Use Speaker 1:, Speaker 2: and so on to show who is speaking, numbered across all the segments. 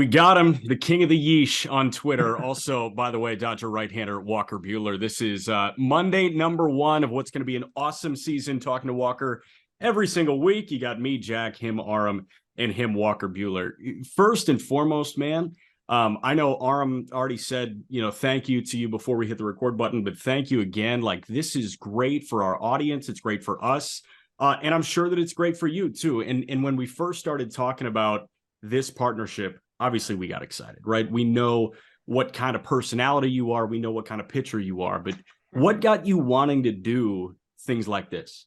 Speaker 1: We got him, the king of the yeesh on Twitter. Also, by the way, Dodger right-hander Walker Buehler. This is Monday number one of what's going to be an awesome season. Talking to Walker every single week. You got me, Jack, him, Aram, and him, Walker Buehler. First and foremost, man, I know Aram already said, thank you to you before we hit the record button, but thank you again. Like, this is great for our audience. It's great for us. And I'm sure that it's great for you too. And when we first started talking about this partnership, obviously we got excited, right? We know what kind of personality you are. We know what kind of pitcher you are, but what got you wanting to do things like this?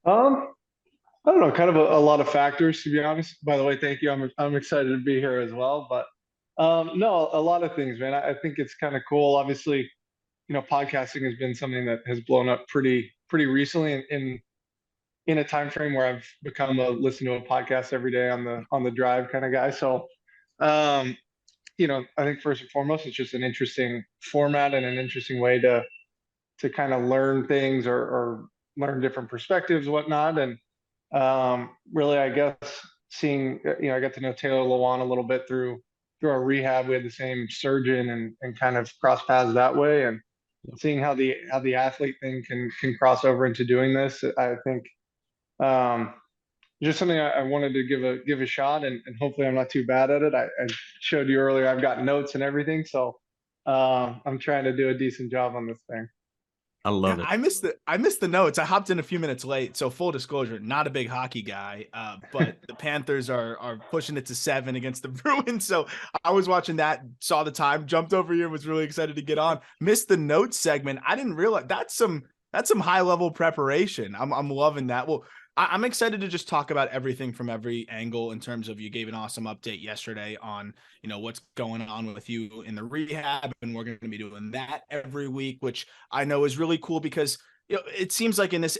Speaker 2: I don't know, kind of a lot of factors, to be honest. By the way, thank you. I'm excited to be here as well. But no, a lot of things, man. I think it's kind of cool. Obviously, podcasting has been something that has blown up pretty recently in a time frame where I've become a listen to a podcast every day on the drive kind of guy. So um, I think first and foremost, it's just an interesting format and an interesting way to kind of learn things or learn different perspectives, whatnot. And really, I guess seeing, I got to know Taylor Lewan a little bit through our rehab. We had the same surgeon and kind of cross paths that way. And seeing how the athlete thing can cross over into doing this, I think um, just something I wanted to give a shot, and hopefully I'm not too bad at it. I showed you earlier I've got notes and everything, so I'm trying to do a decent job on this thing.
Speaker 1: I
Speaker 3: Yeah,
Speaker 1: love it.
Speaker 3: I missed the notes. I hopped in a few minutes late, so full disclosure, not a big hockey guy. But the Panthers are pushing it to 7 against the Bruins. So I was watching that, saw the time, jumped over here, and was really excited to get on. Missed the notes segment. I didn't realize that's some high level preparation. I'm loving that. Well, I'm excited to just talk about everything from every angle in terms of you gave an awesome update yesterday on what's going on with you in the rehab, and we're going to be doing that every week, which I know is really cool because it seems like in this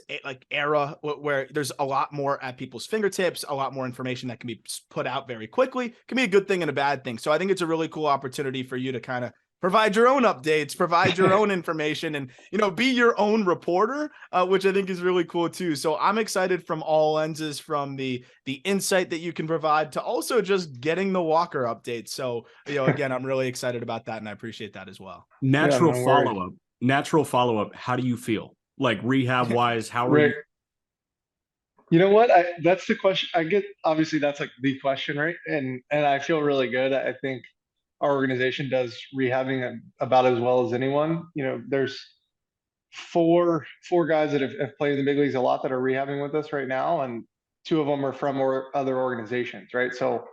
Speaker 3: era where there's a lot more at people's fingertips, a lot more information that can be put out very quickly, can be a good thing and a bad thing. So I think it's a really cool opportunity for you to kind of provide your own updates, provide your own information, and be your own reporter, which I think is really cool too. So I'm excited from all lenses, from the insight that you can provide to also just getting the Walker updates. So again, I'm really excited about that, and I appreciate that as well.
Speaker 1: Natural
Speaker 2: Yeah, no worries.
Speaker 1: follow-up. Natural follow-up. How do you feel? Like rehab wise, how are you?
Speaker 2: Right. You know what? That's the question I get. Obviously, that's like the question, right? And I feel really good. I think our organization does rehabbing about as well as anyone. There's four guys that have played in the big leagues a lot that are rehabbing with us right now, and two of them are from other organizations, right? So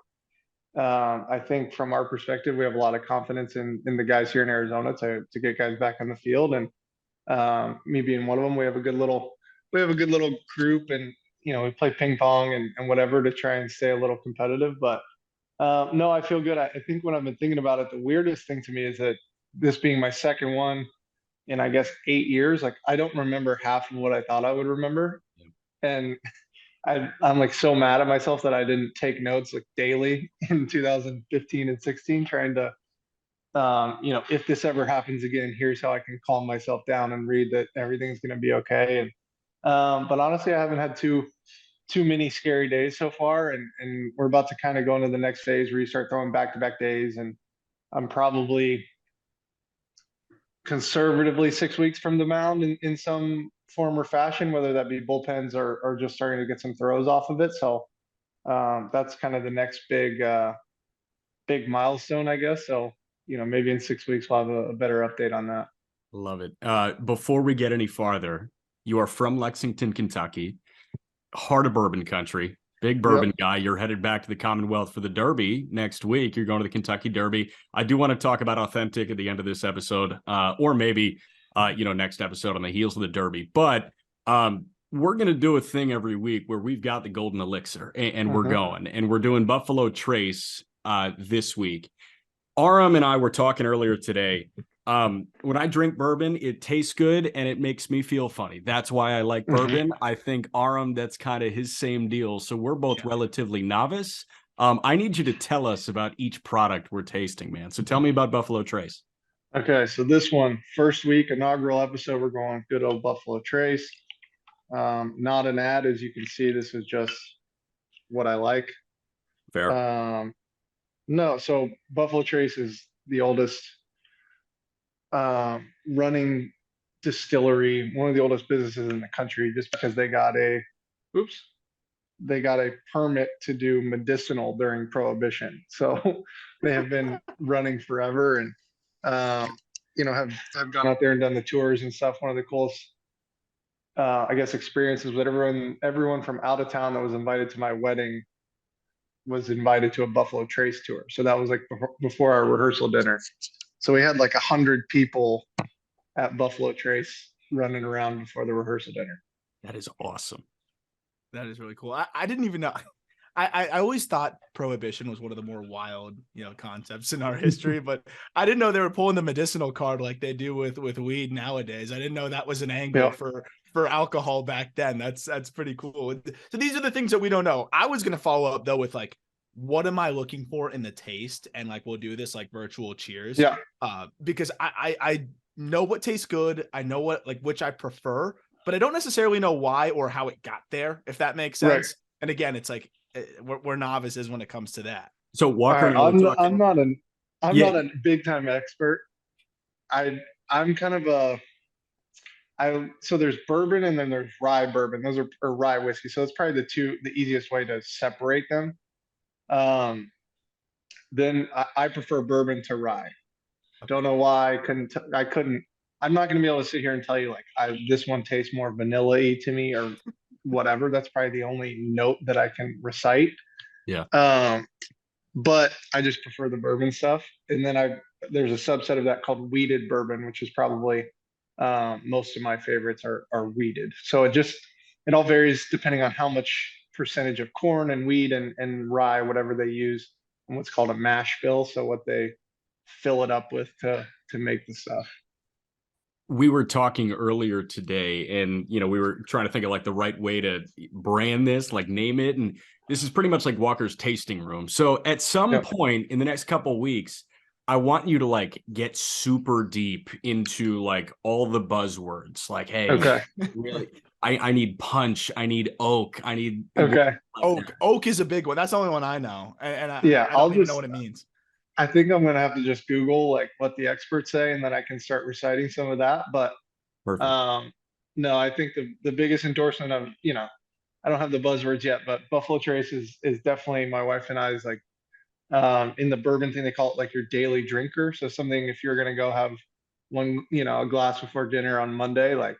Speaker 2: I think from our perspective, we have a lot of confidence in the guys here in Arizona to get guys back on the field, and me being one of them, we have a good little group, and we play ping pong and whatever to try and stay a little competitive. But no, I feel good. I think when I've been thinking about it, the weirdest thing to me is that this being my second one in, I guess, 8 years, like I don't remember half of what I thought I would remember. And I'm like so mad at myself that I didn't take notes like daily in 2015 and 16, trying to, if this ever happens again, here's how I can calm myself down and read that everything's going to be okay. And but honestly, I haven't had too many scary days so far, and we're about to kind of go into the next phase where you start throwing back-to-back days, and I'm probably conservatively 6 weeks from the mound in some form or fashion, whether that be bullpens or just starting to get some throws off of it. So that's kind of the next big milestone, I guess. So maybe in 6 weeks we'll have a better update on that.
Speaker 1: Love it. Before we get any farther, you are from Lexington, Kentucky, heart of bourbon country, big bourbon
Speaker 2: Yep.
Speaker 1: guy. You're headed back to the Commonwealth for the Derby next week. You're going to the Kentucky Derby. I do want to talk about Authentic at the end of this episode, or maybe, next episode on the heels of the Derby. But we're going to do a thing every week where we've got the golden elixir, and we're going. And we're doing Buffalo Trace this week. Aram and I were talking earlier today. When I drink bourbon, it tastes good and it makes me feel funny. That's why I like bourbon. I think Aram, that's kind of his same deal. So we're both relatively novice. I need you to tell us about each product we're tasting, man. So tell me about Buffalo Trace.
Speaker 2: Okay, so this one, first week, inaugural episode, we're going good old Buffalo Trace. Not an ad, as you can see. This is just what I like.
Speaker 1: Fair.
Speaker 2: No, so Buffalo Trace is the oldest running distillery, one of the oldest businesses in the country, just because oops, they got a permit to do medicinal during Prohibition. So they have been running forever, and have gone out there and done the tours and stuff. One of the coolest, I guess, experiences with everyone from out of town that was invited to my wedding was invited to a Buffalo Trace tour. So that was like before our rehearsal dinner. So we had like 100 people at Buffalo Trace running around before the rehearsal dinner.
Speaker 1: That is awesome.
Speaker 3: That is really cool. I didn't even know. I always thought Prohibition was one of the more wild, concepts in our history, but I didn't know they were pulling the medicinal card like they do with weed nowadays. I didn't know that was an angle for alcohol back then. That's pretty cool. So these are the things that we don't know. I was going to follow up though with like, what am I looking for in the taste? And like, we'll do this like virtual cheers.
Speaker 2: Yeah.
Speaker 3: Because I know what tastes good. I know which I prefer, but I don't necessarily know why or how it got there, if that makes sense. Right. And again, it's like, we're novices when it comes to that.
Speaker 1: So Walker,
Speaker 2: right, I'm not a big time expert. I'm kind of so there's bourbon and then there's rye bourbon. Those are rye whiskey. So it's probably the easiest way to separate them. Then I prefer bourbon to rye. Don't know why. I'm not going to be able to sit here and tell you like this one tastes more vanilla-y to me or whatever. That's probably the only note that I can recite.
Speaker 1: Yeah.
Speaker 2: But I just prefer the bourbon stuff. And then there's a subset of that called wheated bourbon, which is probably most of my favorites are wheated. So it all varies depending on how much percentage of corn and wheat and rye, whatever they use, and what's called a mash bill. So what they fill it up with to make the stuff.
Speaker 1: We were talking earlier today and, we were trying to think of like the right way to brand this, like name it. And this is pretty much like Walker's tasting room. So at some point in the next couple of weeks, I want you to like get super deep into like all the buzzwords. Like, hey,
Speaker 2: okay.
Speaker 1: Really, I need punch. I need oak. I need
Speaker 3: oak is a big one. That's the only one I know. And I don't even know what it means.
Speaker 2: I think I'm going to have to just Google like what the experts say, and then I can start reciting some of that. But no, I think the biggest endorsement of, I don't have the buzzwords yet, but Buffalo Trace is definitely my wife and I's like in the bourbon thing. They call it like your daily drinker. So something, if you're going to go have one, a glass before dinner on Monday, like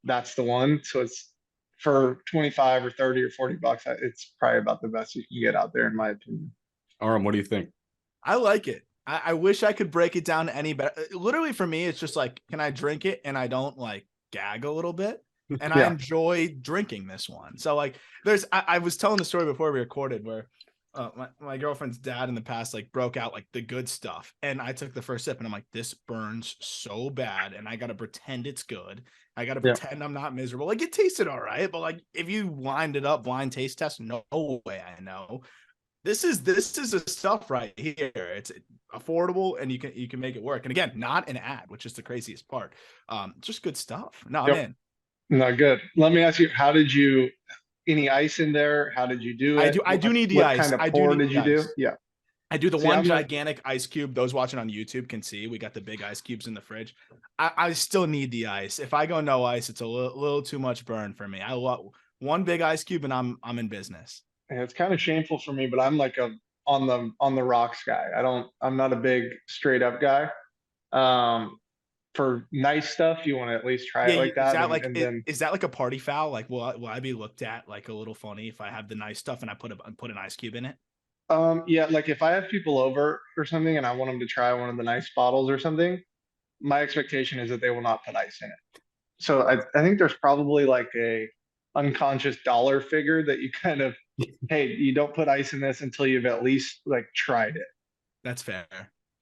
Speaker 2: that's the one. So it's for 25 or 30 or 40 bucks. It's probably about the best you can get out there, in my opinion.
Speaker 1: Aram, what do you think?
Speaker 3: I like it. I wish I could break it down any better. Literally for me, it's just like, can I drink it and I don't like gag a little bit? And I enjoy drinking this one. So like I was telling the story before we recorded where my girlfriend's dad in the past like broke out like the good stuff. And I took the first sip and I'm like, this burns so bad. And I got to pretend it's good. I got to pretend I'm not miserable. Like it tasted all right. But like if you lined it up, blind taste test, no way I know. This is the stuff right here. It's affordable and you can make it work. And again, not an ad, which is the craziest part. Just good stuff. No, I'm in.
Speaker 2: No, good. Let me ask you, any ice in there? How did you do it?
Speaker 3: I do need the ice.
Speaker 2: What kind of pour did you do? Yeah.
Speaker 3: I do the gigantic ice cube. Those watching on YouTube can see we got the big ice cubes in the fridge. I still need the ice. If I go no ice, it's a little too much burn for me. I want one big ice cube and I'm in business.
Speaker 2: And it's kind of shameful for me, but I'm like on the rocks guy. I'm not a big straight up guy. For nice stuff, you want to at least try it like that.
Speaker 3: Is that like a party foul? Like, will I be looked at like a little funny if I have the nice stuff and I put an ice cube in it?
Speaker 2: Yeah, like if I have people over or something and I want them to try one of the nice bottles or something, my expectation is that they will not put ice in it. So I think there's probably like a unconscious dollar figure that you kind of, hey, you don't put ice in this until you've at least like tried it.
Speaker 3: That's fair.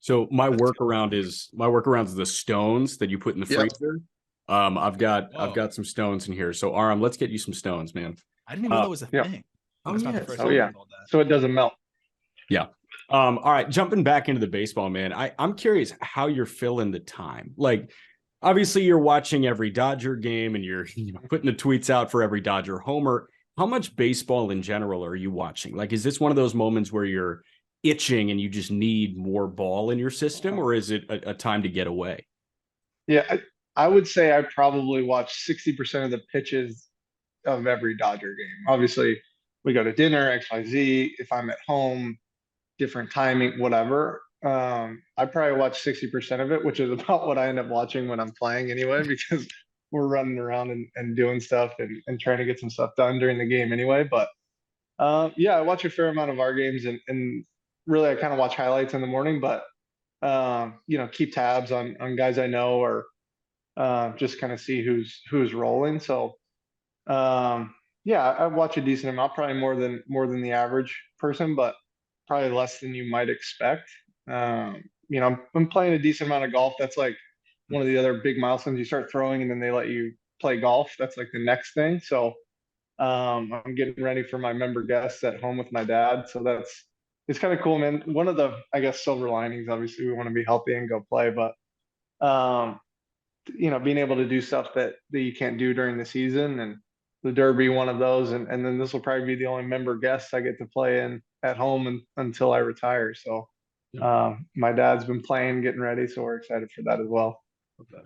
Speaker 1: So my workaround is the stones that you put in the freezer. I've got some stones in here. So Aram, let's get you some stones, man.
Speaker 3: I didn't even know that was a thing.
Speaker 2: Oh yeah. So it doesn't melt.
Speaker 1: Yeah. All right. Jumping back into the baseball, man. I'm curious how you're filling the time. Like, obviously you're watching every Dodger game and you're putting the tweets out for every Dodger homer. How much baseball in general are you watching? Like, is this one of those moments where you're itching and you just need more ball in your system, or is it a time to get away?
Speaker 2: Yeah, I would say I probably watch 60% of the pitches of every Dodger game. Obviously, we go to dinner, XYZ. If I'm at home, different timing, whatever. I probably watch 60% of it, which is about what I end up watching when I'm playing anyway, because we're running around and doing stuff and trying to get some stuff done during the game anyway. But yeah, I watch a fair amount of our games and really I kind of watch highlights in the morning, but keep tabs on guys I know or just kind of see who's rolling. So yeah, I watch a decent amount, probably more than the average person, but probably less than you might expect. I'm playing a decent amount of golf. That's like one of the other big milestones. You start throwing, and then they let you play golf. That's like the next thing. So I'm getting ready for my member guests at home with my dad. So it's kind of cool, man. One of the, I guess, silver linings. Obviously, we want to be healthy and go play, but um, being able to do stuff that you can't do during the season and the Derby, one of those, and then this will probably be the only member guests I get to play in at home until I retire. So my dad's been playing, getting ready, so we're excited for that as well.
Speaker 1: Okay.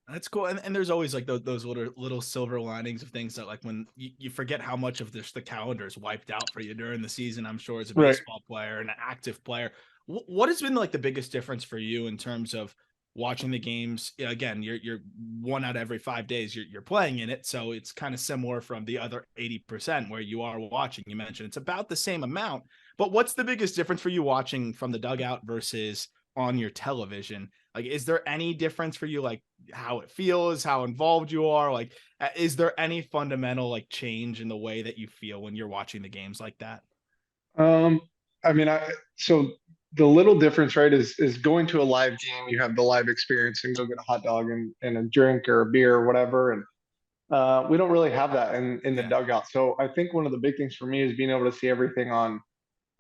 Speaker 3: That's cool. And there's always like those little silver linings of things that like when you forget how much of this the calendar is wiped out for you during the season, I'm sure, as a
Speaker 2: Right.
Speaker 3: baseball player and an active player. What has been like the biggest difference for you in terms of watching the games? Again, you're 1 out of every 5 days you're playing in it. So it's kind of similar from the other 80% where you are watching. You mentioned it's about the same amount, but what's the biggest difference for you watching from the dugout versus on your television? Like, is there any difference for you, like how it feels, how involved you are? Like, is there any fundamental like change in the way that you feel when you're watching the games like that?
Speaker 2: Um, I mean, so the little difference, right, is going to a live game. You have the live experience and go get a hot dog and a drink or a beer or whatever, and we don't really have that in the
Speaker 3: Yeah.
Speaker 2: dugout. So I think one of the big things for me is being able to see everything on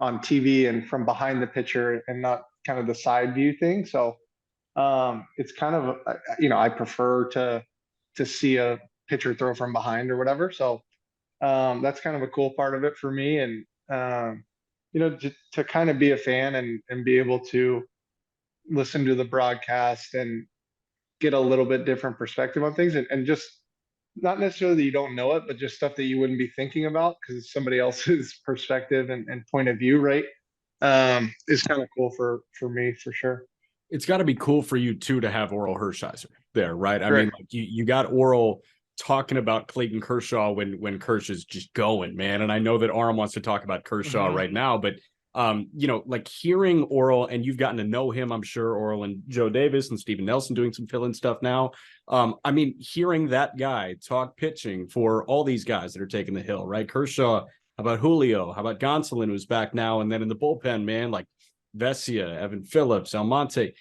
Speaker 2: TV and from behind the pitcher and not kind of the side view thing. So it's kind of I prefer to see a pitcher throw from behind or whatever. So that's kind of a cool part of it for me, and to kind of be a fan and be able to listen to the broadcast and get a little bit different perspective on things, and just not necessarily that you don't know it, but just stuff that you wouldn't be thinking about because it's somebody else's perspective and point of view, right? Is kind of cool for me for sure.
Speaker 1: It's got to be cool for you too to have Oral Hershiser there, right? I
Speaker 2: Right.
Speaker 1: mean, like you got Oral talking about Clayton Kershaw when Kershaw's just going, man. And I know that Aram wants to talk about Kershaw right now, but like hearing Oral, and you've gotten to know him, I'm sure, Oral and Joe Davis and Steven Nelson doing some fill-in stuff now. I mean, hearing that guy talk pitching for all these guys that are taking the hill, right? Kershaw, how about Julio? How about Gonsolin, who's back now? And then in the bullpen, man, like Vesia, Evan Phillips, Almonte.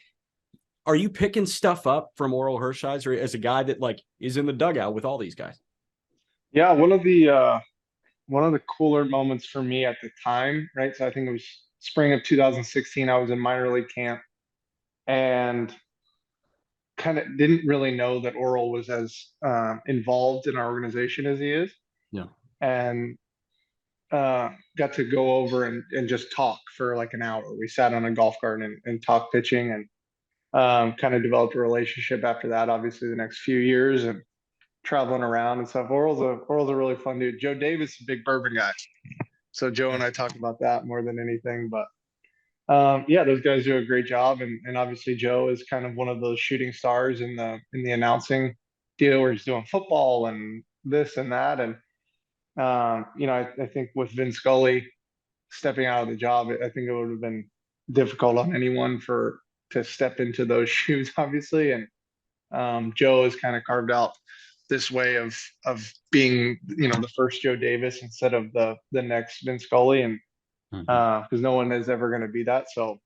Speaker 1: Are you picking stuff up from Oral Hershiser as a guy that like is in the dugout with all these guys?
Speaker 2: Yeah, one of the cooler moments for me at the time, right? So I think it was spring of 2016. I was in minor league camp and kind of didn't really know that Oral was as involved in our organization as he is,
Speaker 1: Yeah.
Speaker 2: and got to go over and just talk for like an hour. We sat on a golf cart and talked pitching and kind of developed a relationship after that. Obviously, the next few years and traveling around and stuff. Oral's a really fun dude. Joe Davis is a big Bourbon guy, so Joe and I talk about that more than anything. But yeah, those guys do a great job, and obviously Joe is kind of one of those shooting stars in the announcing deal where he's doing football and this and that. And I think with Vin Scully stepping out of the job, I think it would have been difficult on anyone to step into those shoes, obviously. And Joe has kind of carved out this way of being, the first Joe Davis instead of the next Vin Scully, and because no one is ever going to be that. So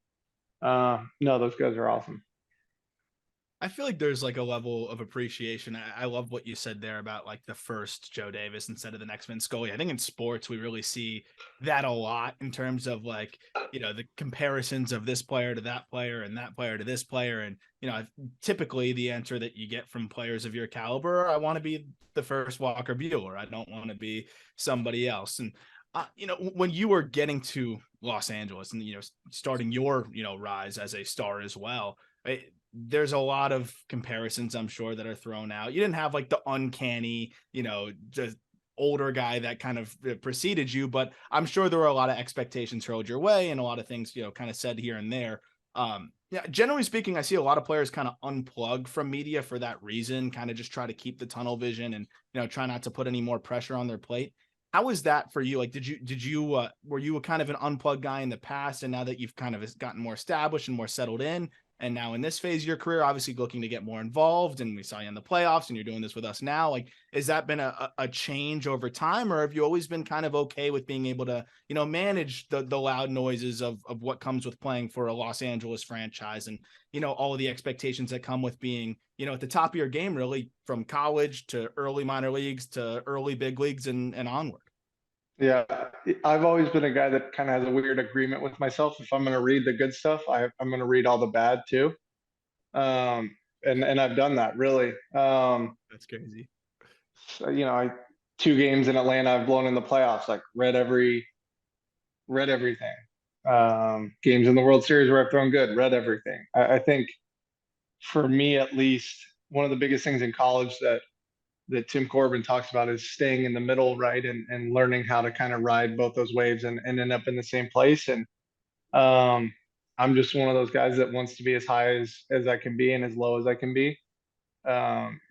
Speaker 2: no, those guys are awesome.
Speaker 3: I feel like there's like a level of appreciation. I love what you said there about like the first Joe Davis instead of the next Vin Scully. I think in sports, we really see that a lot in terms of like, the comparisons of this player to that player and that player to this player. And, typically the answer that you get from players of your caliber, I want to be the first Walker Buehler. I don't want to be somebody else. And When you were getting to Los Angeles and, starting your, rise as a star as well, there's a lot of comparisons, I'm sure, that are thrown out. You didn't have like the uncanny, just older guy that kind of preceded you, but I'm sure there were a lot of expectations hurled your way and a lot of things, kind of said here and there. Yeah, generally speaking, I see a lot of players kind of unplug from media for that reason, kind of just try to keep the tunnel vision and, try not to put any more pressure on their plate. How was that for you? Like, were you a kind of an unplugged guy in the past? And now that you've kind of gotten more established and more settled in, and now in this phase of your career, obviously looking to get more involved, and we saw you in the playoffs and you're doing this with us now, like, has that been a change over time, or have you always been kind of okay with being able to, manage the loud noises of what comes with playing for a Los Angeles franchise and, all of the expectations that come with being, at the top of your game, really, from college to early minor leagues to early big leagues and onward?
Speaker 2: Yeah, I've always been a guy that kind of has a weird agreement with myself. If I'm going to read the good stuff, I'm going to read all the bad too. And I've done that really.
Speaker 3: That's crazy.
Speaker 2: So, I 2 games in Atlanta, I've blown in the playoffs. Like read everything. Games in the World Series where I've thrown good, read everything. I think for me at least, one of the biggest things in college that Tim Corbin talks about is staying in the middle, right? And learning how to kind of ride both those waves and end up in the same place. And I'm just one of those guys that wants to be as high as I can be and as low as I can be.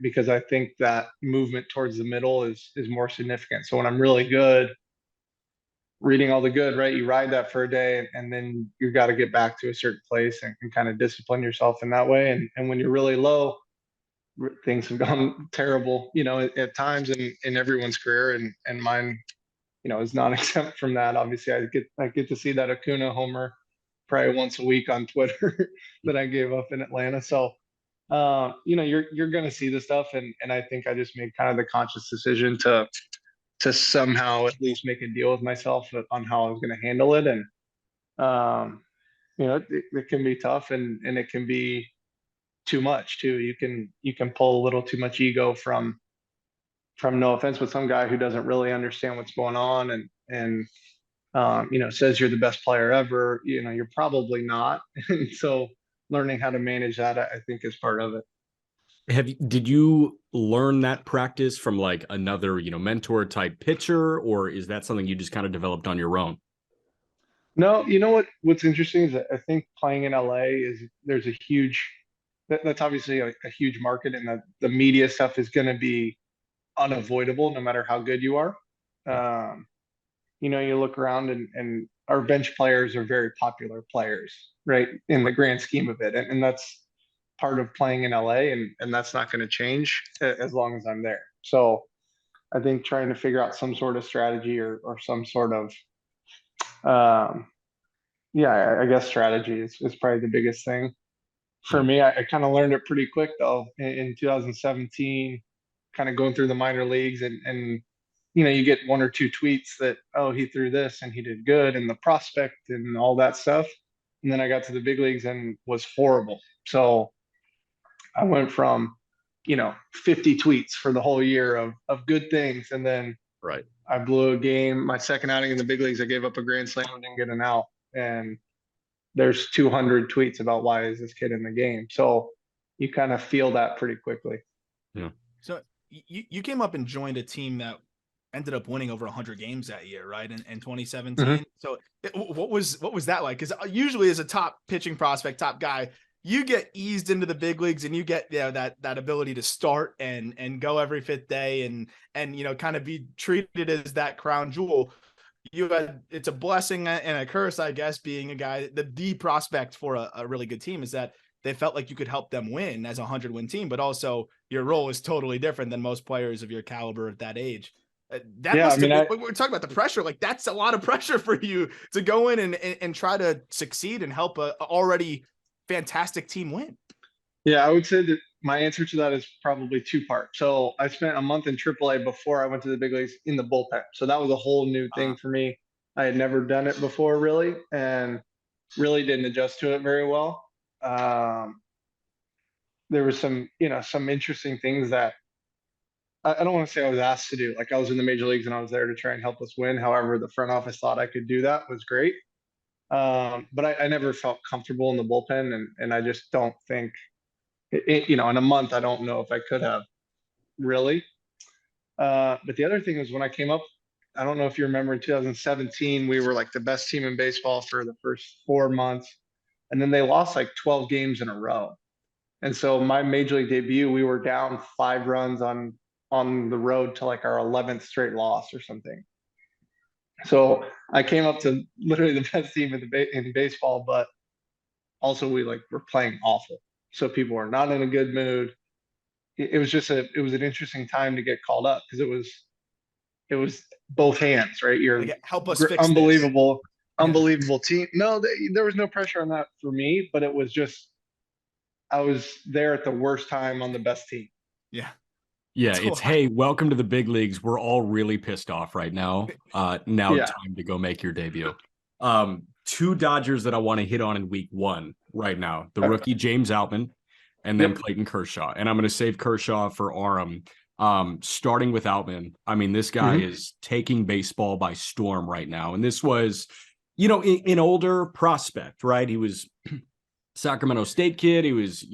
Speaker 2: Because I think that movement towards the middle is more significant. So when I'm really good, reading all the good, right? You ride that for a day and then you got to get back to a certain place and kind of discipline yourself in that way. And when you're really low, things have gone terrible, at times in everyone's career, and mine, is not exempt from that. Obviously, I get to see that Acuna homer probably once a week on Twitter that I gave up in Atlanta. So, you're gonna see the stuff, and I think I just made kind of the conscious decision to somehow at least make a deal with myself on how I was going to handle it, and it can be tough, and it can be too much too. You can pull a little too much ego from no offense, but some guy who doesn't really understand what's going on and says you're the best player ever. You're probably not. And so learning how to manage that, I think, is part of it.
Speaker 1: Did you learn that practice from like another, mentor type pitcher, or is that something you just kind of developed on your own?
Speaker 2: No, what's interesting is that I think playing in LA there's a huge that's obviously a huge market, and the media stuff is going to be unavoidable no matter how good you are. Um, you look around and our bench players are very popular players, right? In the grand scheme of it. And that's part of playing in LA, and that's not going to change as long as I'm there. So I think trying to figure out some sort of strategy or some sort of, um, yeah, I guess strategy is probably the biggest thing. For
Speaker 1: Yeah.
Speaker 2: me, I kind of learned it pretty quick though in 2017, kind of going through the minor leagues and you get 1 or 2 tweets that, oh, he threw this and he did good and the prospect and all that stuff. And then I got to the big leagues and was horrible. So I went from, 50 tweets for the whole year of good things. And then
Speaker 1: Right.
Speaker 2: I blew a game. My second outing in the big leagues, I gave up a grand slam and didn't get an out. And there's 200 tweets about why is this kid in the game. So you kind of feel that pretty quickly.
Speaker 1: Yeah.
Speaker 3: So you came up and joined a team that ended up winning over 100 games that year, right? In 2017.
Speaker 2: Mhm.
Speaker 3: So what was that like? Because usually as a top pitching prospect, top guy, you get eased into the big leagues and you get that ability to start and go every fifth day and kind of be treated as that crown jewel. It's a blessing and a curse, I guess, being a guy, the prospect for a really good team is that they felt like you could help them win as a 100-win team, but also your role is totally different than most players of your caliber at that age. That
Speaker 2: Yeah, I
Speaker 3: must have
Speaker 2: mean,
Speaker 3: been, we're talking about the pressure. Like that's a lot of pressure for you to go in and try to succeed and help a already fantastic team win.
Speaker 2: yeah, I would say that my answer to that is probably 2 parts. So I spent a month in AAA before I went to the big leagues in the bullpen. So that was a whole new thing for me. I had never done it before really, and really didn't adjust to it very well. There was some interesting things that I don't want to say I was asked to do. Like I was in the major leagues and I was there to try and help us win. However, the front office thought I could do that was great. But I never felt comfortable in the bullpen, and I just don't think, in a month, I don't know if I could have really. But the other thing is when I came up, I don't know if you remember in 2017, we were like the best team in baseball for the first 4 months, and then they lost like 12 games in a row. And so my major league debut, we were down 5 runs on the road to like our 11th straight loss or something. So I came up to literally the best team in baseball, but also we like were playing awful. So people were not in a good mood. It was just it was an interesting time to get called up because it was both hands, right? You're
Speaker 3: Like, help us fix this.
Speaker 2: unbelievable,
Speaker 3: Yeah.
Speaker 2: unbelievable team. No, there was no pressure on that for me, but it was just I was there at the worst time on the best team.
Speaker 3: Yeah.
Speaker 1: Yeah,
Speaker 3: So
Speaker 1: it's hey, welcome to the big leagues. We're all really pissed off right now. Now
Speaker 2: Yeah.
Speaker 1: time to go make your debut. Two Dodgers that I want to hit on in week one right now. The rookie James Outman and then
Speaker 2: Yep.
Speaker 1: Clayton Kershaw. And I'm going to save Kershaw for Aram. Starting with Outman. I mean, this guy is taking baseball by storm right now. And this was, an older prospect, right? He was Sacramento State kid. He was,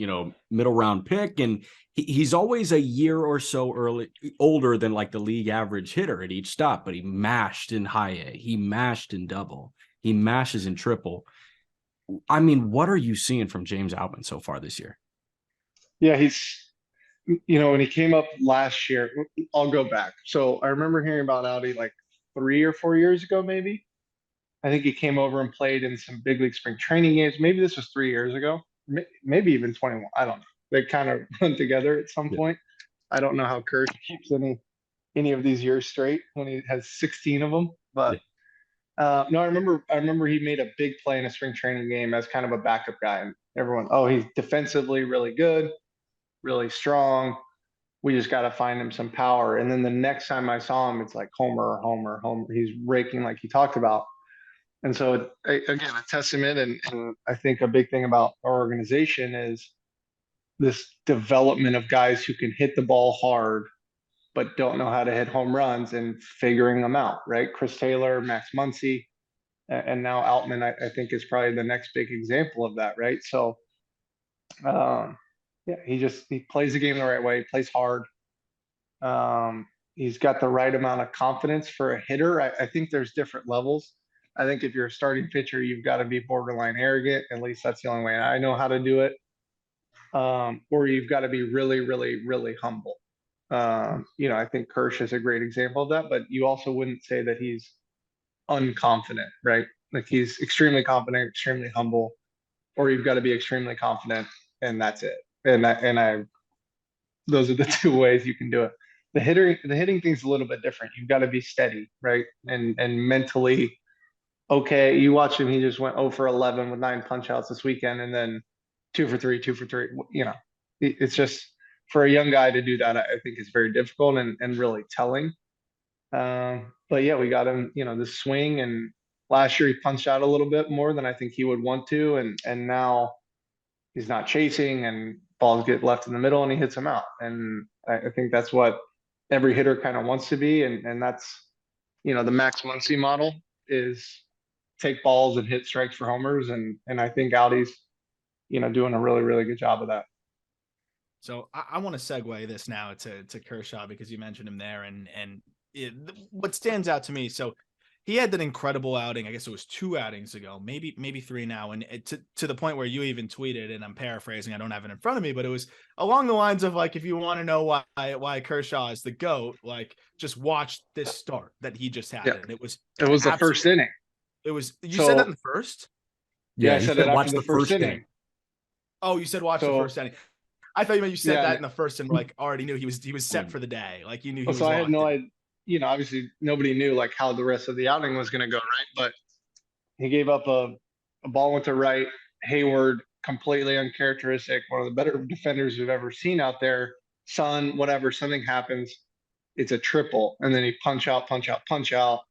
Speaker 1: middle round pick, and he's always a year or so older than like the league average hitter at each stop. But he mashed in high A, he mashed in double, he mashes in triple. I mean, what are you seeing from James Outman so far this year?
Speaker 2: Yeah, when he came up last year, I'll go back. So I remember hearing about Audi like 3 or 4 years ago, maybe. I think he came over and played in some big league spring training games. Maybe this was 3 years ago, maybe even 21. I don't know. They kind of run together at some point. I don't know how Kersh keeps any of these years straight when he has 16 of them. But no, I remember he made a big play in a spring training game as kind of a backup guy, and everyone, oh, he's defensively really good, really strong. We just got to find him some power. And then the next time I saw him, it's like homer, homer, homer. He's raking like he talked about. And so, again, a testament, and I think a big thing about our organization is this development of guys who can hit the ball hard, but don't know how to hit home runs and figuring them out, right? Chris Taylor, Max Muncy, and now Outman, I think is probably the next big example of that, right? So, yeah, he plays the game the right way, he plays hard. He's got the right amount of confidence for a hitter. I think there's different levels. I think if you're a starting pitcher, you've got to be borderline arrogant. At least that's the only way I know how to do it. Or you've got to be really, really, really humble. I think Kersh is a great example of that, but you also wouldn't say that he's unconfident, right? Like he's extremely confident, extremely humble, or you've got to be extremely confident, and that's it. Those are the two ways you can do it. The hitting thing's a little bit different. You've got to be steady, right? And mentally okay. You watch him, he just went 0 for 11 with 9 punch outs this weekend, and then 2 for 3, 2 for 3. It's just for a young guy to do that, I think is very difficult and really telling. But yeah, we got him, the swing, and last year he punched out a little bit more than I think he would want to, and now he's not chasing, and balls get left in the middle and he hits them out. And I think that's what every hitter kind of wants to be. And that's, the Max Muncy model is take balls and hit strikes for homers. And I think Audi's, doing a really, really good job of that.
Speaker 3: So I want to segue this now to Kershaw because you mentioned him there, and what stands out to me. So he had that incredible outing. I guess it was 2 outings ago, maybe 3 now, and to the point where you even tweeted, and I'm paraphrasing. I don't have it in front of me, but it was along the lines of like, if you want to know why Kershaw is the GOAT, like just watch this start that he just had.
Speaker 2: Yeah.
Speaker 3: And it was
Speaker 2: the first inning.
Speaker 3: It was you said that in the first.
Speaker 2: Yeah, I said it after the first inning.
Speaker 3: Oh, you said watch the first inning. I thought you said that in the first and like already knew he was set for the day. Like you knew he was.
Speaker 2: So I had no idea. Obviously nobody knew like how the rest of the outing was going to go, right? But he gave up a ball went to right. Hayward, completely uncharacteristic, one of the better defenders we've ever seen out there. Sun, whatever, something happens, it's a triple, and then he punch out, punch out, punch out.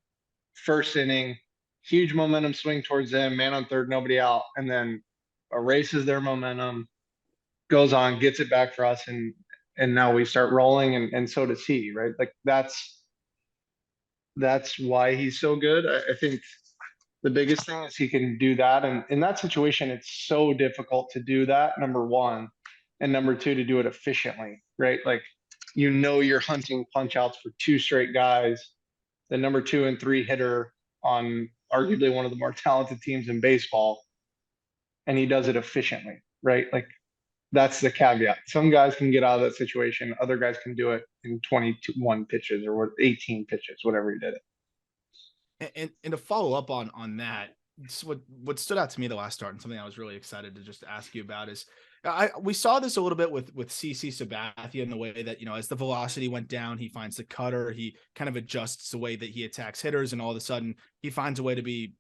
Speaker 2: First inning, huge momentum swing towards them, man on third, nobody out, and then erases their momentum, goes on, gets it back for us, and and now we start rolling, and so does he, right? Like that's why he's so good. I think the biggest thing is he can do that. And in that situation, it's so difficult to do that, number one. And number two, to do it efficiently, right? Like, you're hunting punch outs for two straight guys, the number 2 and 3 hitter on arguably one of the more talented teams in baseball. And he does it efficiently, right? Like, that's the caveat. Some guys can get out of that situation. Other guys can do it in 21 pitches or 18 pitches, whatever he did it.
Speaker 3: And to follow up on that, what stood out to me the last start, and something I was really excited to just ask you about, is we saw this a little bit with CC Sabathia, in the way that, as the velocity went down, he finds the cutter, he kind of adjusts the way that he attacks hitters, and all of a sudden he finds a way to be,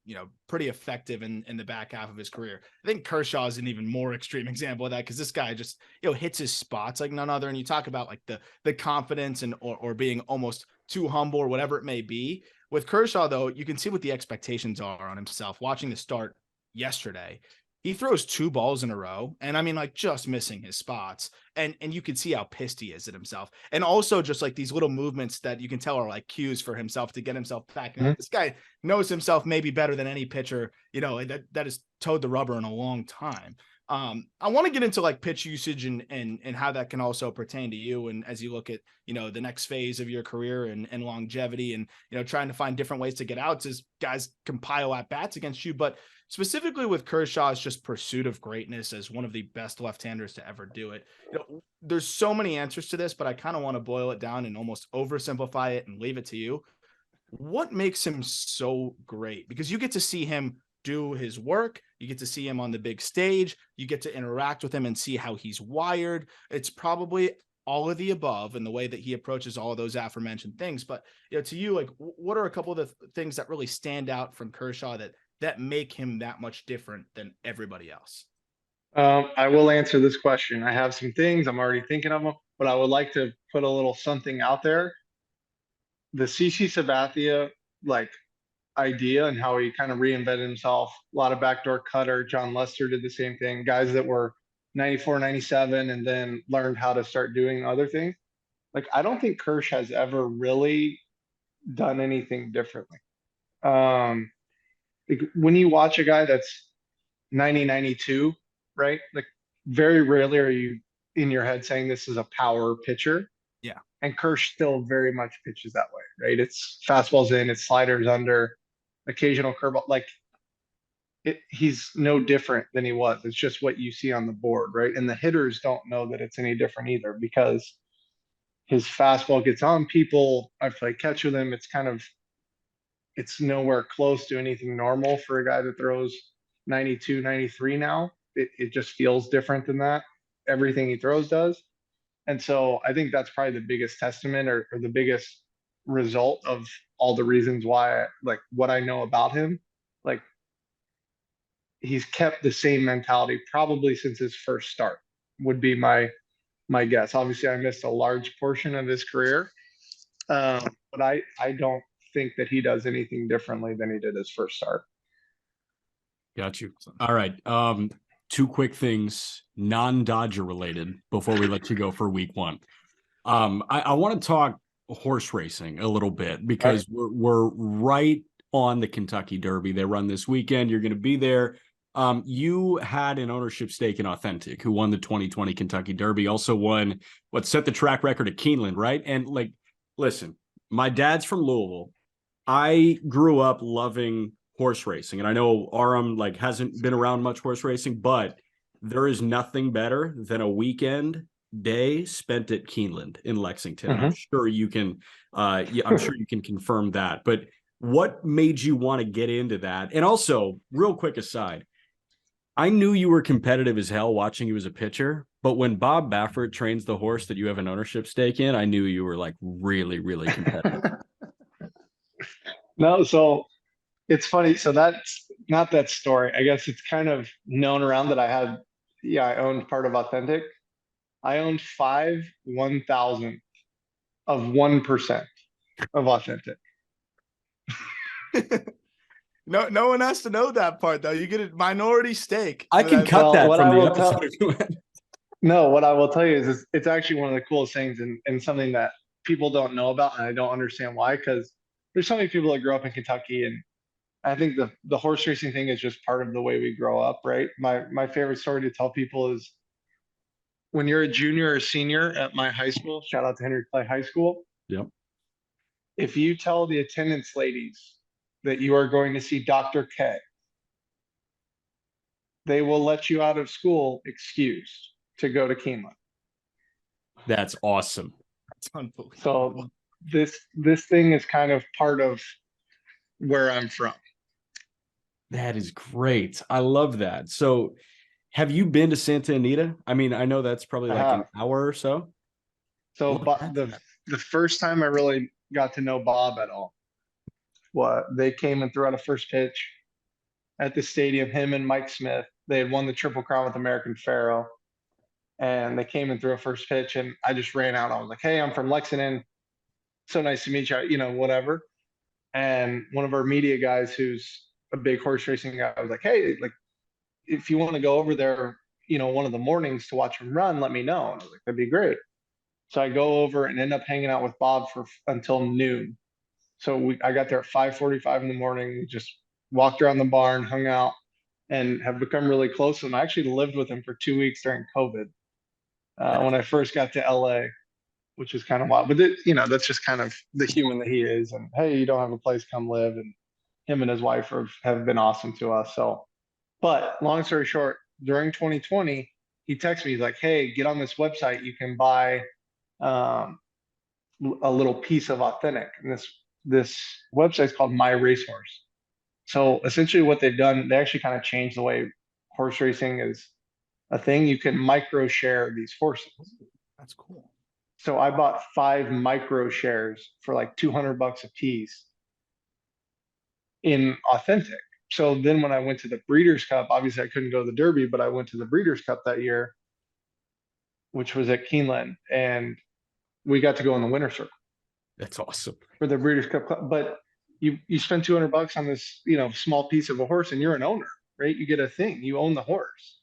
Speaker 3: pretty effective in the back half of his career. I think Kershaw is an even more extreme example of that, because this guy just, hits his spots like none other. And you talk about like the confidence and or being almost too humble or whatever it may be. With Kershaw, though, you can see what the expectations are on himself. Watching the start yesterday, he throws 2 balls in a row, and I mean, like, just missing his spots. And you can see how pissed he is at himself. And also just like these little movements that you can tell are like cues for himself to get himself back.
Speaker 2: Mm-hmm.
Speaker 3: This guy knows himself maybe better than any pitcher, that has towed the rubber in a long time. I want to get into like pitch usage and how that can also pertain to you. And as you look at, the next phase of your career and longevity and, trying to find different ways to get outs as guys compile at bats against you. But specifically with Kershaw's just pursuit of greatness as one of the best left-handers to ever do it. There's so many answers to this, but I kind of want to boil it down and almost oversimplify it and leave it to you. What makes him so great? Because you get to see him do his work. You get to see him on the big stage. You get to interact with him and see how he's wired. It's probably all of the above in the way that he approaches all of those aforementioned things. But to you, like, what are a couple of the things that really stand out from Kershaw that make him that much different than everybody else?
Speaker 2: I will answer this question. I have some things, I'm already thinking of them, but I would like to put a little something out there. The CC Sabathia, like, idea and how he kind of reinvented himself. A lot of backdoor cutter. John Lester did the same thing. Guys that were 94, 97 and then learned how to start doing other things. Like, I don't think Kersh has ever really done anything differently. Like, when you watch a guy that's 90, 92, right? Like, very rarely are you in your head saying this is a power pitcher.
Speaker 3: Yeah.
Speaker 2: And Kersh still very much pitches that way, right? It's fastballs in, it's sliders under, occasional curveball. Like, he's no different than he was. It's just what you see on the board, right? And the hitters don't know that it's any different either, because his fastball gets on people. I play catch with him. It's nowhere close to anything normal for a guy that throws 92, 93 now. It just feels different than that. Everything he throws does. And so I think that's probably the biggest testament or the biggest result of all the reasons why, like, what I know about him. Like, he's kept the same mentality probably since his first start, would be my guess. Obviously, I missed a large portion of his career, but I don't think that he does anything differently than he did his first start.
Speaker 1: Got you. All right. 2 quick things, non-Dodger related, before we let you go for week 1. I want to talk horse racing a little bit, because we're right on the Kentucky Derby. They run this weekend. You're going to be there. You had an ownership stake in Authentic, who won the 2020 Kentucky Derby, also won what set the track record at Keeneland, right? And like, listen, my dad's from Louisville. I grew up loving horse racing, and I know Aram like hasn't been around much horse racing, but there is nothing better than a weekend day spent at Keeneland in Lexington.
Speaker 2: Mm-hmm.
Speaker 1: I'm sure you can I'm sure you can confirm that. But what made you want to get into that? And also, real quick aside, I knew you were competitive as hell watching you as a pitcher, but when Bob Baffert trains the horse that you have an ownership stake in, I knew you were like really, really competitive.
Speaker 2: No, so it's funny. So that's not that story. I guess it's kind of known around that I owned part of Authentic. I owned 5/1000 of 1% of Authentic.
Speaker 3: No one has to know that part, though. You get a minority stake.
Speaker 1: I can cut that
Speaker 2: what
Speaker 1: from
Speaker 2: I
Speaker 1: the
Speaker 2: will tell-
Speaker 1: episode.
Speaker 2: No, what I will tell you is it's actually one of the coolest things and something that people don't know about, and I don't understand why, because there's so many people that grow up in Kentucky, and I think the horse racing thing is just part of the way we grow up, right? My favorite story to tell people is when you're a junior or senior at my high school, shout out to Henry Clay High School,
Speaker 1: Yep.
Speaker 2: if you tell the attendance ladies that you are going to see Dr. K, they will let you out of school excused to go to Keeneland.
Speaker 1: That's awesome.
Speaker 3: It's unbelievable.
Speaker 2: So this thing is kind of part of where I'm from.
Speaker 1: That is great. I love that. So have you been to Santa Anita? I mean, I know that's probably
Speaker 2: I
Speaker 1: like an
Speaker 2: have.
Speaker 1: hour or so.
Speaker 2: So
Speaker 1: Love
Speaker 2: but
Speaker 1: that.
Speaker 2: the first time I really got to know Bob at all, what they came and threw out a first pitch at the stadium, him and Mike Smith. They had won the Triple Crown with American Pharoah. And they came and threw a first pitch, and I just ran out. I was like, "Hey, I'm from Lexington. So nice to meet you. You know, whatever." And one of our media guys, who's a big horse racing guy, was like, "Hey, like, if you want to go over there, one of the mornings to watch him run, let me know." And I was like, "That'd be great." So I go over and end up hanging out with Bob for until noon. So I got there at 5:45 in the morning. We just walked around the barn, hung out, and have become really close. And I actually lived with him for 2 weeks during COVID when I first got to LA, which is kind of wild. But that's just kind of the human that he is. And hey, you don't have a place, come live. And him and his wife have been awesome to us. So, but long story short, during 2020, he texted me, he's like, "Hey, get on this website. You can buy um, a little piece of authentic." And this website is called My Racehorse. So essentially, what they've done, they actually kind of changed the way horse racing is a thing. You can micro share these horses.
Speaker 3: That's cool.
Speaker 2: So I bought 5 micro shares for like $200 a piece in authentic. So then when I went to the Breeders' Cup, obviously I couldn't go to the Derby, but I went to the Breeders' Cup that year, which was at Keeneland, and we got to go in the winner circle
Speaker 1: That's awesome.
Speaker 2: for the Breeders' Cup. But you spend $200 on this, small piece of a horse, and you're an owner, right? You get a thing, you own the horse,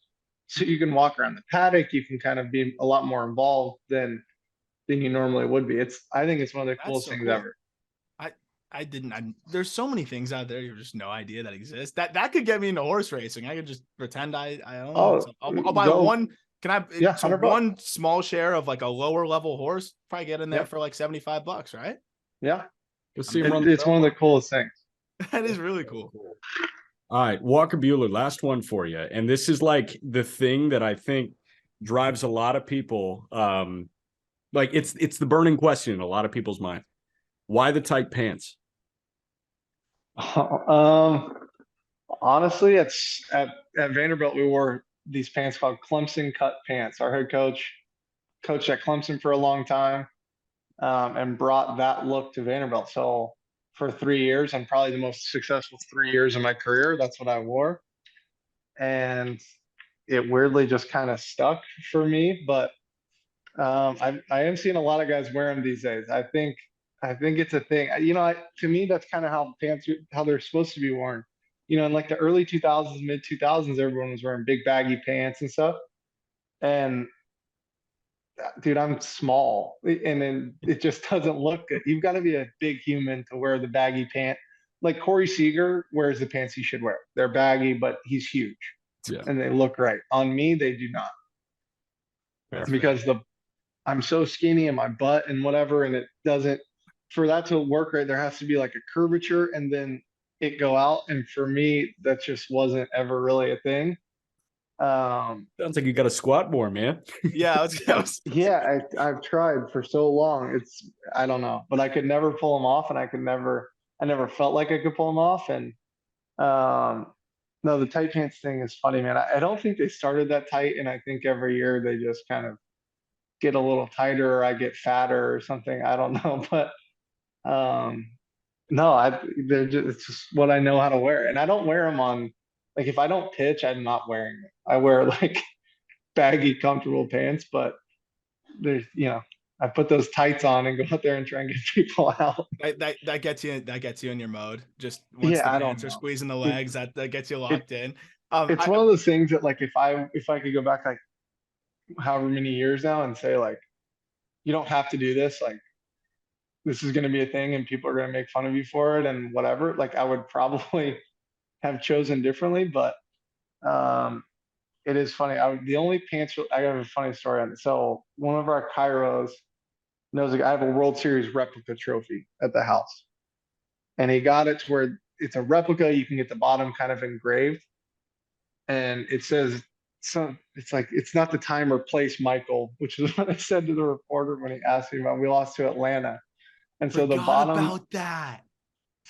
Speaker 2: so you can walk around the paddock. You can kind of be a lot more involved than you normally would be. I think it's one of the
Speaker 3: That's
Speaker 2: coolest
Speaker 3: so
Speaker 2: things
Speaker 3: cool.
Speaker 2: ever.
Speaker 3: There's so many things out there you have just no idea that exist. That could get me into horse racing. I could just pretend I own.
Speaker 2: Oh,
Speaker 3: So I'll buy
Speaker 2: go.
Speaker 3: one. Can I?
Speaker 2: Yeah,
Speaker 3: So
Speaker 2: $100.
Speaker 3: one small share of like a lower level horse, probably get in there
Speaker 2: Yep.
Speaker 3: for like $75, right?
Speaker 2: Yeah,
Speaker 1: Go see him run
Speaker 2: it's one of the coolest things.
Speaker 3: That is really cool.
Speaker 1: All right, Walker Buehler, last one for you. And this is like the thing that I think drives a lot of people. Like it's the burning question in a lot of people's mind. Why the tight pants?
Speaker 2: Honestly, it's at Vanderbilt we wore these pants called Clemson cut pants. Our head coach coached at Clemson for a long time, and brought that look to Vanderbilt. So for 3 years, and probably the most successful 3 years of my career, that's what I wore, and it weirdly just kind of stuck for me. But I am seeing a lot of guys wear them these days. I think it's a thing. To me, that's kind of how they're supposed to be worn. In like the early 2000s, mid 2000s, everyone was wearing big baggy pants and stuff. And dude, I'm small, and then it just doesn't look good. You've got to be a big human to wear the baggy pant. Like Corey Seager wears the pants he should wear. They're baggy, but he's huge,
Speaker 1: Yeah.
Speaker 2: and they look right. On me, they do not, because I'm so skinny in my butt and whatever, and it doesn't. For that to work right, there has to be like a curvature, and then it go out. And for me, that just wasn't ever really a thing.
Speaker 1: Sounds like you got to squat more, man.
Speaker 3: Yeah,
Speaker 2: Yeah, I've tried for so long. I don't know, but I could never pull them off, and I never felt like I could pull them off. And no, the tight pants thing is funny, man. I don't think they started that tight, and I think every year they just kind of get a little tighter, or I get fatter or something. I don't know, but no, it's just what I know how to wear, and I don't wear them on, like, if I don't pitch, I'm not wearing them. I wear like baggy, comfortable pants, but I put those tights on and go out there and try and get people out.
Speaker 3: that gets you in your mode. Just once
Speaker 2: Yeah,
Speaker 3: the
Speaker 2: I don't
Speaker 3: pants are
Speaker 2: know.
Speaker 3: squeezing the legs, that gets you locked in.
Speaker 2: It's one of those things that, like, if I could go back, like, however many years now and say like, you don't have to do this. Like, this is going to be a thing and people are going to make fun of you for it and whatever. Like, I would probably have chosen differently, but it is funny. The only pants, I have a funny story on it. So one of our Kairos knows, like, I have a World Series replica trophy at the house, and he got it to where it's a replica. You can get the bottom kind of engraved, and it says, so it's like, it's not the time or place, Michael, which is what I said to the reporter when he asked me about, we lost to Atlanta. And so
Speaker 3: Forgot about that.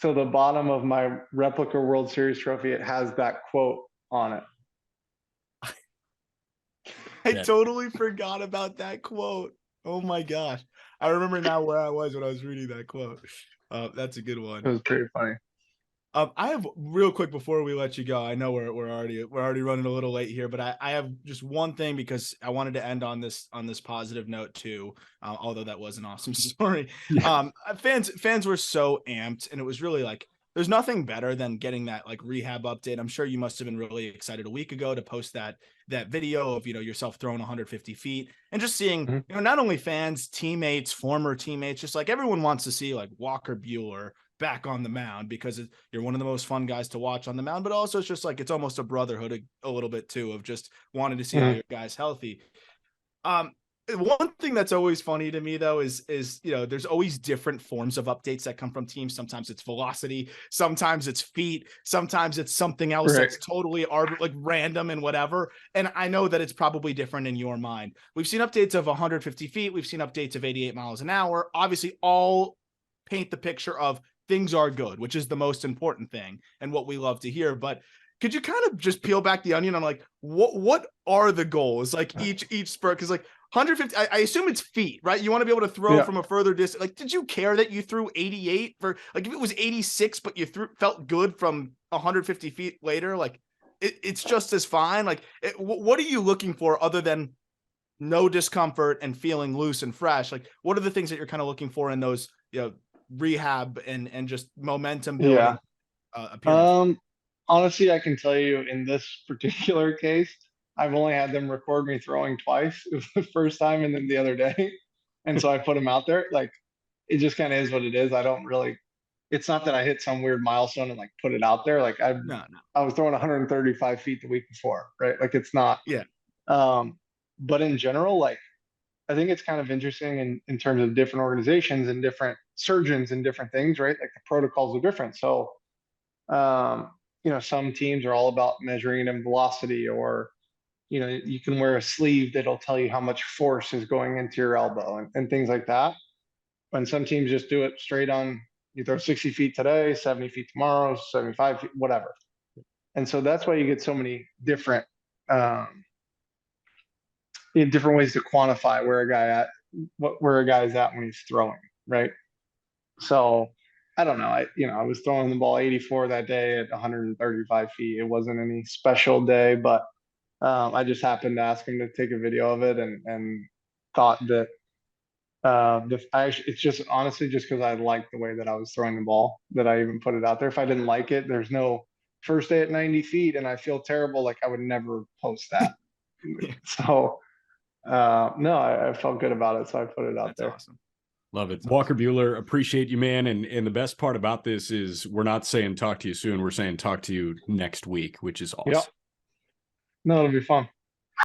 Speaker 2: the bottom of my replica World Series trophy, it has that quote on it.
Speaker 3: I totally forgot about that quote. Oh my gosh. I remember now where I was when I was reading that quote. That's a good one.
Speaker 2: It was pretty funny.
Speaker 3: I have real quick before we let you go. I know we're already running a little late here, but I have just one thing, because I wanted to end on this positive note too. Although that was an awesome story.
Speaker 1: Yeah.
Speaker 3: Fans were so amped, and it was really like, there's nothing better than getting that like rehab update. I'm sure you must have been really excited a week ago to post that video of, yourself throwing 150 feet, and just seeing, not only fans, teammates, former teammates, just like everyone wants to see like Walker Buehler back on the mound, because you're one of the most fun guys to watch on the mound, but also it's just like, it's almost a brotherhood a little bit too, of just wanting to see all your guys healthy. One thing that's always funny to me though is there's always different forms of updates that come from teams. Sometimes it's velocity, sometimes it's feet, sometimes it's something else that's totally like random and whatever. And I know that it's probably different in your mind. We've seen updates of 150 feet, we've seen updates of 88 miles an hour, obviously all paint the picture of things are good, which is the most important thing and what we love to hear. But could you kind of just peel back the onion on like, what are the goals? Like each spurt, because like 150, I assume it's feet, right? You want to be able to throw from a further distance. Like, did you care that you threw 88 for, like, if it was 86, but you felt good from 150 feet later, like it's just as fine. Like, what are you looking for other than no discomfort and feeling loose and fresh? Like, what are the things that you're kind of looking for in those, rehab and just momentum building appearance?
Speaker 2: Honestly, I can tell you in this particular case, I've only had them record me throwing twice. It was the first time and then the other day. And so I put them out there. Like, it just kind of is what it is. I don't really, it's not that I hit some weird milestone and like put it out there. Like, I was throwing 135 feet the week before, right? Like, it's not. But in general, like, I think it's kind of interesting in terms of different organizations and different surgeons and different things, right? Like, the protocols are different. So, some teams are all about measuring in velocity, or, you can wear a sleeve that'll tell you how much force is going into your elbow and things like that. When some teams just do it straight on, you throw 60 feet today, 70 feet tomorrow, 75 feet, whatever. And so that's why you get so many different, different ways to quantify where a guy's at when he's throwing, right? So I don't know. I was throwing the ball 84 that day at 135 feet. It wasn't any special day, but I just happened to ask him to take a video of it, and thought that it's just honestly just because I liked the way that I was throwing the ball that I even put it out there. If I didn't like it, there's no first day at 90 feet and I feel terrible, like, I would never post that. So no, I felt good about it, so I put it out there.
Speaker 3: Awesome.
Speaker 1: Love it. Walker Buehler, appreciate you, man. And the best part about this is we're not saying talk to you soon. We're saying talk to you next week, which is awesome.
Speaker 2: No, it'll be fun.